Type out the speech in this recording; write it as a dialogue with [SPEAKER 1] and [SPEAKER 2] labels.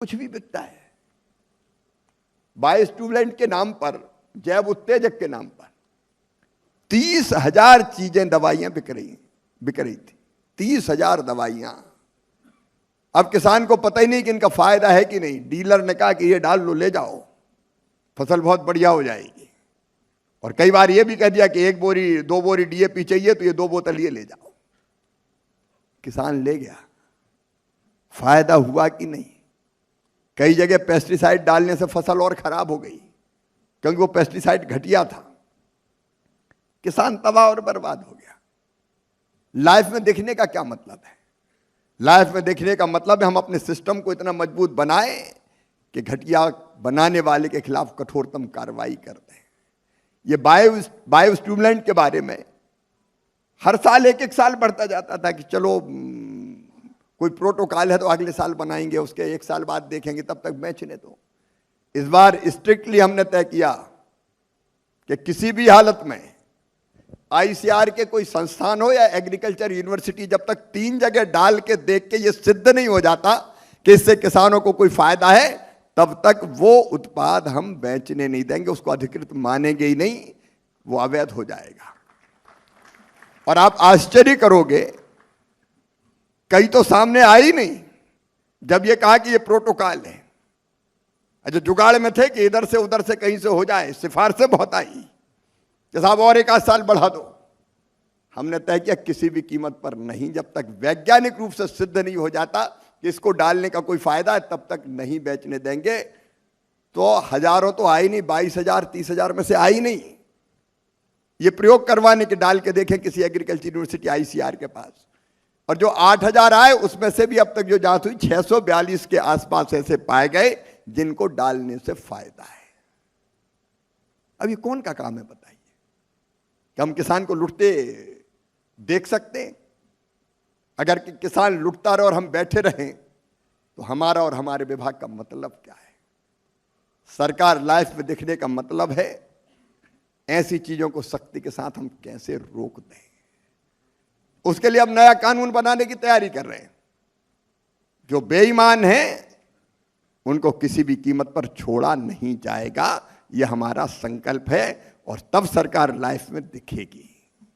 [SPEAKER 1] कुछ भी बिकता है। बायोस्टिमुलेंट के नाम पर, जैव उत्तेजक के नाम पर 30,000 चीजें, दवाइयां बिक रही थी। 30,000 दवाइयां। अब किसान को पता ही नहीं कि इनका फायदा है कि नहीं। डीलर ने कहा कि ये डाल लो, ले जाओ, फसल बहुत बढ़िया हो जाएगी। और कई बार ये भी कह दिया कि 1 बोरी 2 बोरी डीएपी चाहिए तो ये 2 बोतल ये ले जाओ। किसान ले गया, फायदा हुआ कि नहीं? कई जगह पेस्टिसाइड डालने से फसल और खराब हो गई, क्योंकि वो पेस्टिसाइड घटिया था। किसान तबाह और बर्बाद हो गया। लाइफ में देखने का क्या मतलब है? लाइफ में देखने का मतलब है हम अपने सिस्टम को इतना मजबूत बनाएं कि घटिया बनाने वाले के खिलाफ कठोरतम कार्रवाई कर दें। ये बायोस्टिमुलेंट के बारे में हर साल 1-1 साल बढ़ता जाता था कि चलो कोई प्रोटोकॉल है तो अगले साल बनाएंगे, उसके 1 साल बाद देखेंगे, तब तक बेचने दो। इस बार स्ट्रिक्टली हमने तय किया कि किसी भी हालत में आईसीआर के कोई संस्थान हो या एग्रीकल्चर यूनिवर्सिटी, जब तक 3 जगह डाल के देख के ये सिद्ध नहीं हो जाता कि इससे किसानों को कोई फायदा है, तब तक वो उत्पाद हम बेचने नहीं देंगे, उसको अधिकृत मानेंगे ही नहीं, वो अवैध हो जाएगा। और आप आश्चर्य करोगे, कई तो सामने आई नहीं जब ये कहा कि ये प्रोटोकॉल है। जो जुगाड़ में थे कि इधर से उधर से कहीं से हो जाए, सिफारिशें बहुत आई कि साहब और 1 आध साल बढ़ा दो। हमने तय किया किसी भी कीमत पर नहीं, जब तक वैज्ञानिक रूप से सिद्ध नहीं हो जाता कि इसको डालने का कोई फायदा है, तब तक नहीं बेचने देंगे। तो हजारों तो आई नहीं, 22,000 30,000 में से आई नहीं। ये प्रयोग करवाने के डाल के देखें किसी एग्रीकल्चर यूनिवर्सिटी आईसीआर के पास। और जो 8,000 आए उसमें से भी अब तक जो जांच हुई 642 के आसपास ऐसे पाए गए जिनको डालने से फायदा है। अब ये कौन का काम है बताइए? कि हम किसान को लुटते देख सकते हैं? अगर किसान लुटता रहे और हम बैठे रहें तो हमारा और हमारे विभाग का मतलब क्या है? सरकार लाइफ में देखने का मतलब है ऐसी चीजों को सख्ती के साथ हम कैसे रोक दें। उसके लिए अब नया कानून बनाने की तैयारी कर रहे हैं। जो बेईमान हैं उनको किसी भी कीमत पर छोड़ा नहीं जाएगा, यह हमारा संकल्प है। और तब सरकार लाइफ में दिखेगी।